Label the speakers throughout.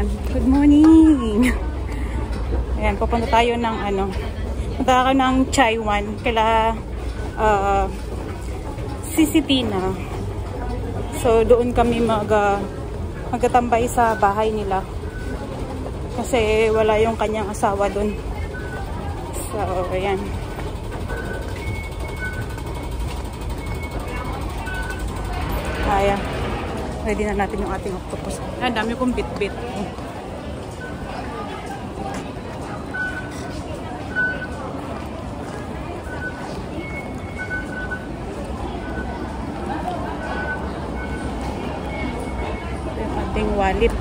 Speaker 1: Ayan, good morning. Ayan, pupunta tayo ng punta ako ng Chaiwan kila Sisitina. So doon kami magtatambay sa bahay nila. Kasi wala yung kanyang asawa doon. So ayan. Kaya ready na natin yung ating octopus. Ang dami kong bit-bit. Yung ating wallet.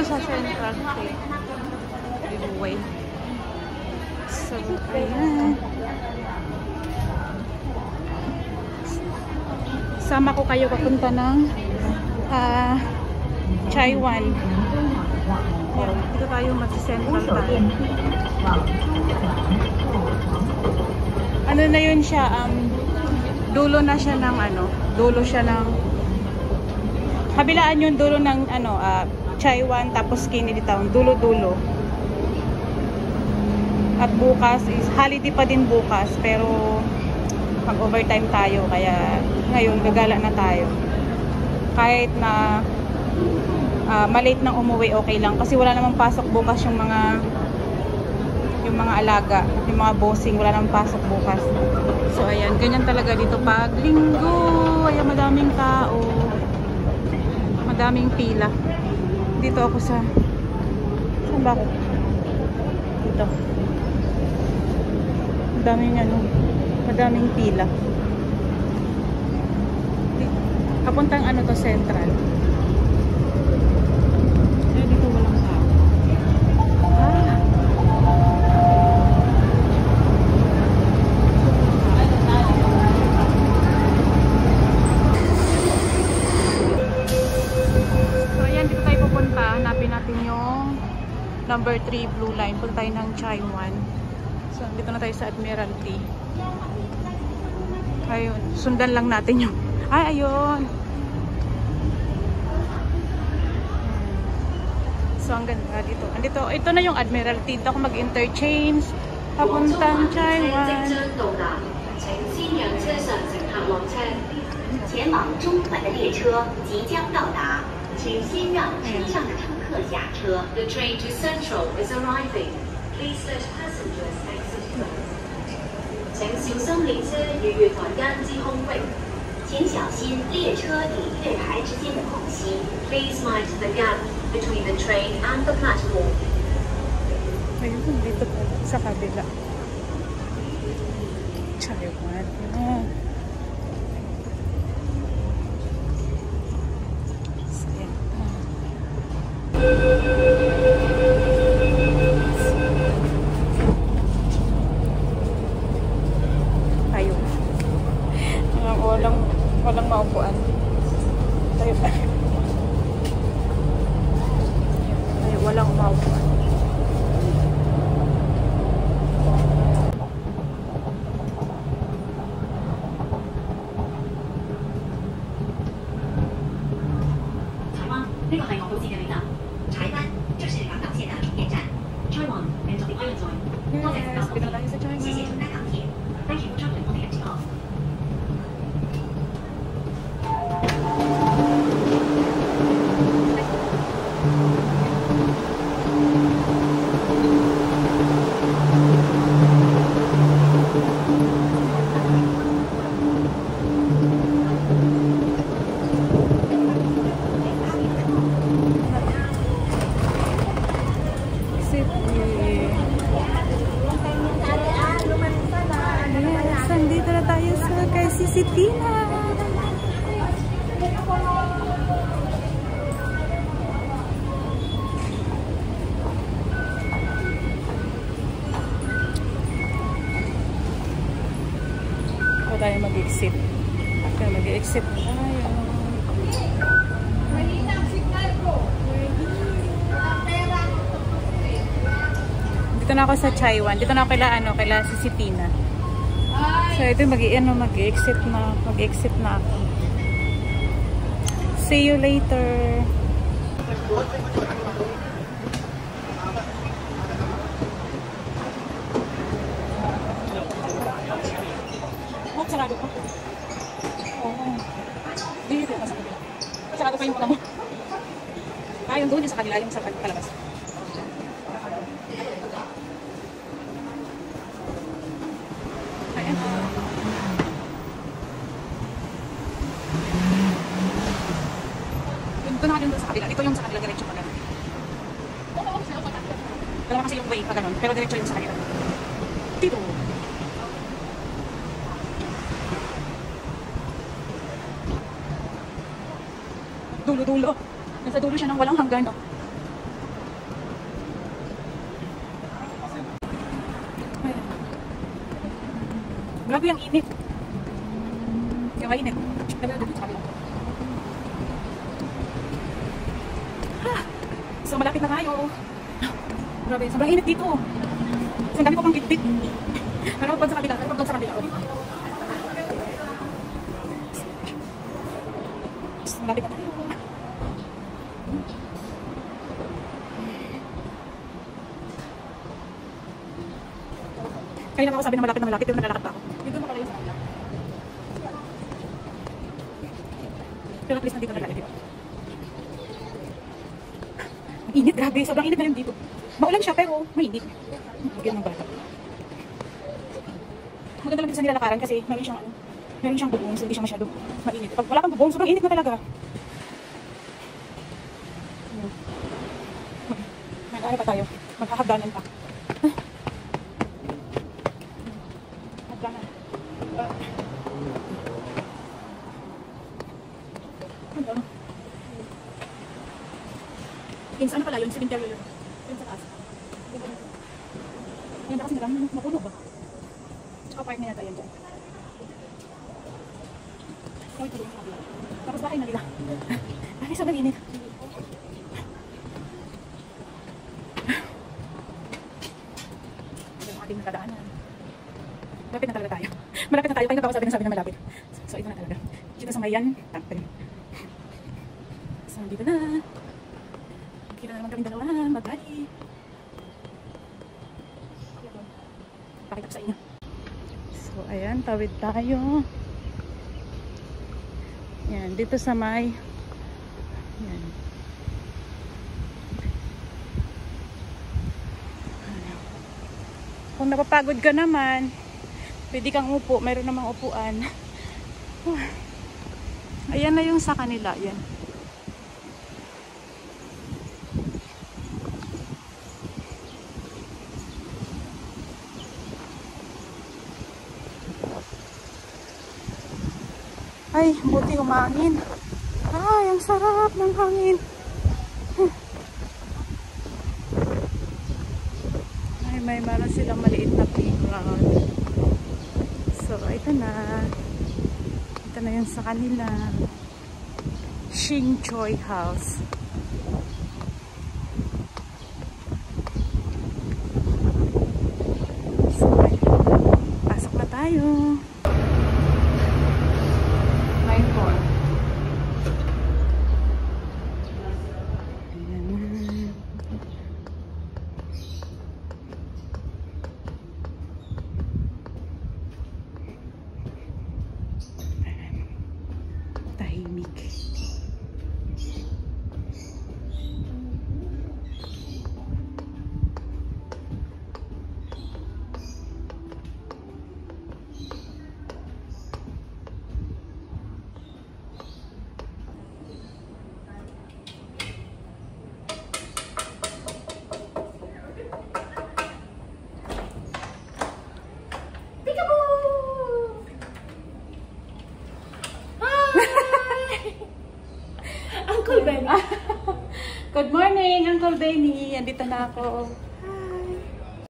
Speaker 1: Sa Central State giveaway. So, ayan. Sama ko kayo papunta ng Chaiwan. Dito tayo mag-central tayo. Ano na yun siya? Dulo na siya ng dulo siya ng kabilaan yung dulo ng Chaiwan tapos Kennedy Town, dulo-dulo. At bukas is holiday pa din bukas, pero mag-overtime tayo kaya ngayon gagala na tayo. Kahit na malate nang umuwi, okay lang kasi wala namang pasok bukas yung mga alaga, yung mga bossing, wala namang pasok bukas. So ayan, ganyan talaga dito pag linggo. Ayan, madaming tao. Madaming pila. Dito ako saan ba ako? Dito. Madaming pila. Kapuntang to, Central. Dito walang tao. Hanapin natin yung number 3 blue line. Punta tayo ng Chaiwan. So, dito na tayo sa Admiralty. Ayun. Sundan lang natin yung... ayun! So, ang ganda dito. Ito na yung Admiralty. Dito ako mag-interchange. Papuntang Chaiwan.
Speaker 2: 请先让车上的乘客下车。The train to Central is arriving. Please let passengers exit first. 請小心列車與月台間之空隙。請小心列車與月台之間的空隙。Please mind the gap between the train and the platform.
Speaker 1: Ayun, dito po sa kabila. Chaiwan. Ayun. Walang maupuan. Ayun. Ayun, walang maupuan. Nandito na tayo sa kay Sisitina. Tayo mag-exit. Tayo mag-exit na tayo. Dito na ako sa Chaiwan. Dito na ako kaila si Tina. So ito mag-exit na. Mag-exit na ako. See you later. Oh, sarado pa. Oh. Dito na sa kanila. Sarado pa yung mga mo. Yung doon yung sa kanila, yung sa palabas. Ayan. Ito na doon sa kabila. Ito yung sa kanila, diretso pa gano'n. Dalawa kasi yung way pa gano'n, pero diretso yung sa kanila. Dito. Dulo-dulo. Nasa dulo siya ng walang hanggan, no? Grabe ang init. Yung mainit. Grabe ang dito sa kabila. So, malapit na tayo. Grabe, sobrang init dito. So, ang dami ko pang bitbit. Ano pag sa kabila? Ano pag sa kabila? Malapit na tayo. Kaya lang ako sabi na malapit, pero naglalakad pa ako. Dito na pala yung sa kabila. Pero at least nandito na tayo, diba? Ang init, grabe. Sobrang init na rin dito. Maulan siya, pero mainit. Bigyan ng bata. Maganda lang dito sa nilalakaran kasi meron siyang bubong, so hindi siya masyado mainit. Pag wala kang bubong, sobrang init na talaga. Mag-ano pa tayo? Maghahagdanan pa. Hagdanan. Ano? Yung saan pala yun? Cemetery yun. Yun sa taas. Yan na kasi nalang mapuno ba? Tsaka park na yata yan dyan. Kawit pa doon sa kabila. Tapos bahay na nila. Ay, sobrang init. Ito yung ating nakadaanan. Malapit na talaga tayo. Malapit na tayo. Kaya nagkakasabi na malapit. So, ito na talaga. Dito sa Mayan. So, dito na. Kita na naman kaming dalawa. Mag-bali. Pakita ko sa inyo. So, ayan. Tawid tayo. Yan. Dito sa may. Yan. Kung napapagod ka naman, pwede kang upo. Mayroon namang upuan. Ayan na yung sa kanila. Yan. Ay, buti humangin. Ay, ang sarap ng hangin. Ay, may meron silang maliit na playground. So, ito na. Ito na yung sa kanila. Shing Choi House. So, pasok na tayo. Tahimik. Uncle Ben. Good morning, Uncle Benny. Andito na ako.